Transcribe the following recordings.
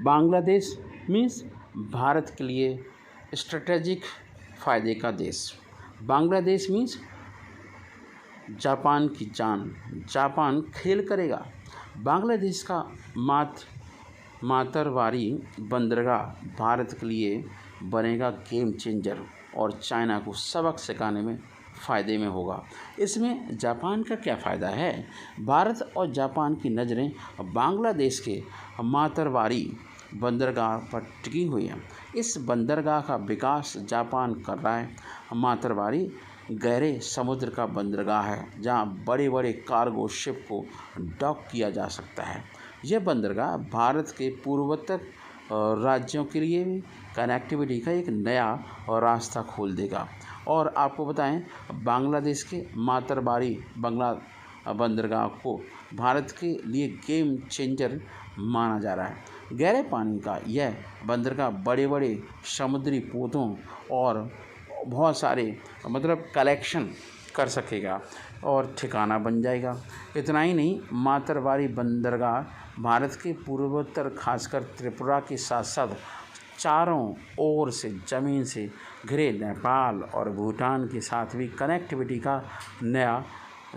Bangladesh means Bharat के लिए strategic फ़ायदे का देश। बांग्लादेश मीन्स जापान की जान, जापान खेल करेगा। बांग्लादेश का मातरवारी बंदरगाह भारत के लिए बनेगा गेम चेंजर और चाइना को सबक सिखाने में फ़ायदे में होगा। इसमें जापान का क्या फ़ायदा है? भारत और जापान की नज़रें बांग्लादेश के मातरवारी बंदरगाह पर टिकी हुई है। इस बंदरगाह का विकास जापान कर रहा है। मातरवारी गहरे समुद्र का बंदरगाह है जहां बड़े बड़े कार्गो शिप को डॉक किया जा सकता है। यह बंदरगाह भारत के पूर्वोत्तर राज्यों के लिए भी कनेक्टिविटी का एक नया रास्ता खोल देगा। और आपको बताएं, बांग्लादेश के मातरवारी बंदरगाह को भारत के लिए गेम चेंजर माना जा रहा है। गहरे पानी का यह बंदरगाह बड़े बड़े समुद्री पौधों और बहुत सारे कलेक्शन कर सकेगा और ठिकाना बन जाएगा। इतना ही नहीं, मातरवारी बंदरगाह भारत के पूर्वोत्तर खासकर त्रिपुरा के साथ साथ चारों ओर से ज़मीन से घिरे नेपाल और भूटान के साथ भी कनेक्टिविटी का नया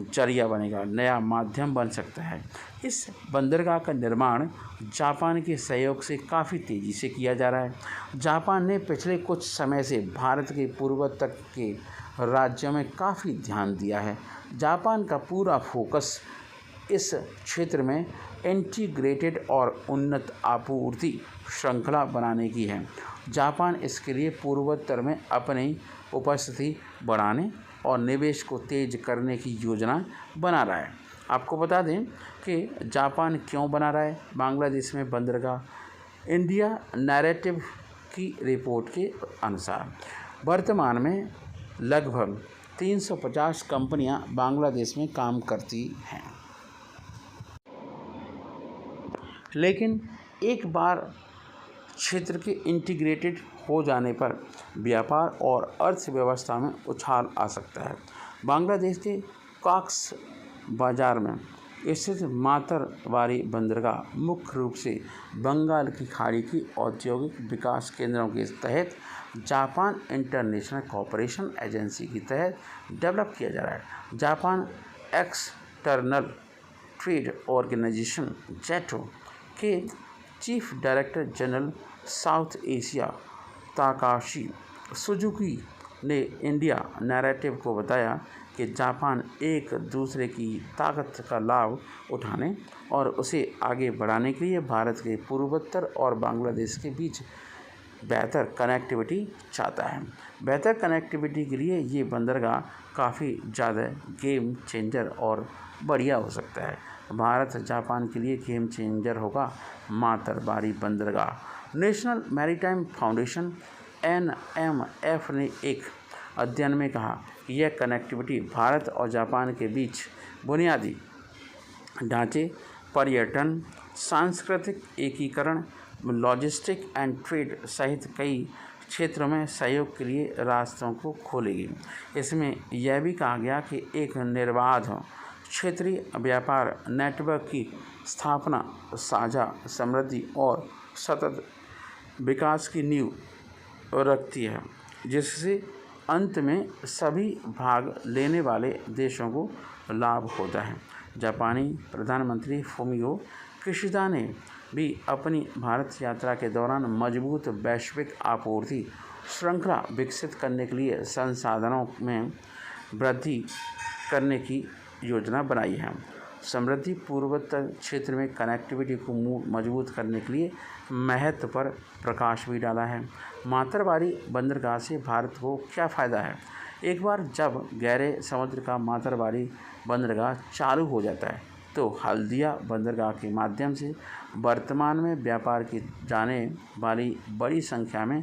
जरिया बनेगा, नया माध्यम बन सकता है। इस बंदरगाह का निर्माण जापान के सहयोग से काफ़ी तेज़ी से किया जा रहा है। जापान ने पिछले कुछ समय से भारत के पूर्वोत्तर के राज्यों में काफ़ी ध्यान दिया है। जापान का पूरा फोकस इस क्षेत्र में इंटीग्रेटेड और उन्नत आपूर्ति श्रृंखला बनाने की है। जापान इसके लिए पूर्वोत्तर में अपनी उपस्थिति बढ़ाने और निवेश को तेज करने की योजना बना रहा है। आपको बता दें कि जापान क्यों बना रहा है बांग्लादेश में बंदरगाह। इंडिया नैरेटिव की रिपोर्ट के अनुसार वर्तमान में लगभग 350 कंपनियां बांग्लादेश में काम करती हैं, लेकिन एक बार क्षेत्र के इंटीग्रेटेड हो जाने पर व्यापार और अर्थव्यवस्था में उछाल आ सकता है। बांग्लादेश के कॉक्स बाज़ार में स्थित मातरवारी बंदरगाह मुख्य रूप से बंगाल की खाड़ी की औद्योगिक विकास केंद्रों के तहत जापान इंटरनेशनल कोऑपरेशन एजेंसी के तहत डेवलप किया जा रहा है। जापान एक्सटर्नल ट्रेड ऑर्गेनाइजेशन जेटो के chief director general south Asia Takashi Suzuki ने इंडिया नैरेटिव को बताया कि जापान एक दूसरे की ताकत का लाभ उठाने और उसे आगे बढ़ाने के लिए भारत के पूर्वोत्तर और बांग्लादेश के बीच बेहतर कनेक्टिविटी चाहता है। बेहतर कनेक्टिविटी के लिए ये बंदरगाह काफ़ी ज़्यादा गेम चेंजर और बढ़िया हो सकता है। भारत जापान के लिए गेम चेंजर होगा मातरवारी बंदरगाह। नेशनल मैरीटाइम फाउंडेशन NMF ने एक अध्ययन में कहा कि यह कनेक्टिविटी भारत और जापान के बीच बुनियादी ढांचे, पर्यटन, सांस्कृतिक एकीकरण, लॉजिस्टिक एंड ट्रेड सहित कई क्षेत्रों में सहयोग के लिए रास्तों को खोलेगी। इसमें यह भी कहा गया कि एक निर्बाध क्षेत्रीय व्यापार नेटवर्क की स्थापना साझा समृद्धि और सतत विकास की नींव रखती है, जिससे अंत में सभी भाग लेने वाले देशों को लाभ होता है। जापानी प्रधानमंत्री फुमियो किशिदा ने भी अपनी भारत यात्रा के दौरान मजबूत वैश्विक आपूर्ति श्रृंखला विकसित करने के लिए संसाधनों में वृद्धि करने की योजना बनाई है। समृद्धि पूर्वोत्तर क्षेत्र में कनेक्टिविटी को मजबूत करने के लिए महत्व पर प्रकाश भी डाला है। मातरवारी बंदरगाह से भारत को क्या फ़ायदा है? एक बार जब गहरे समुद्र का मातरवारी बंदरगाह चालू हो जाता है तो हल्दिया बंदरगाह के माध्यम से वर्तमान में व्यापार की जाने वाली बड़ी संख्या में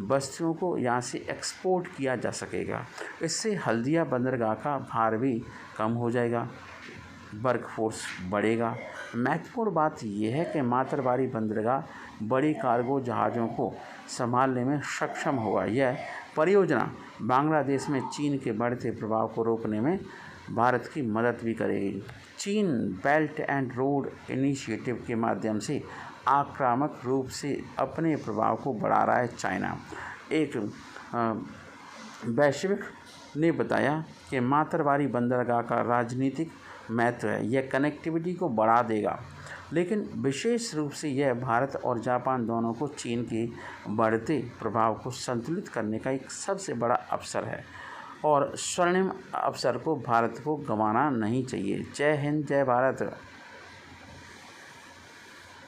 वस्तुओं को यहाँ से एक्सपोर्ट किया जा सकेगा। इससे हल्दिया बंदरगाह का भार भी कम हो जाएगा, वर्कफोर्स बढ़ेगा। महत्वपूर्ण बात यह है कि मातरवारी बंदरगाह बड़ी कार्गो जहाज़ों को संभालने में सक्षम होगा। यह परियोजना बांग्लादेश में चीन के बढ़ते प्रभाव को रोकने में भारत की मदद भी करेगी। चीन बेल्ट एंड रोड इनिशिएटिव के माध्यम से आक्रामक रूप से अपने प्रभाव को बढ़ा रहा है। चाइना एक वैश्विक ने बताया कि मातरबारी बंदरगाह का राजनीतिक महत्व है। यह कनेक्टिविटी को बढ़ा देगा, लेकिन विशेष रूप से यह भारत और जापान दोनों को चीन के बढ़ते प्रभाव को संतुलित करने का एक सबसे बड़ा अवसर है और स्वर्णिम अवसर को भारत को गंवाना नहीं चाहिए। जय हिंद, जय भारत।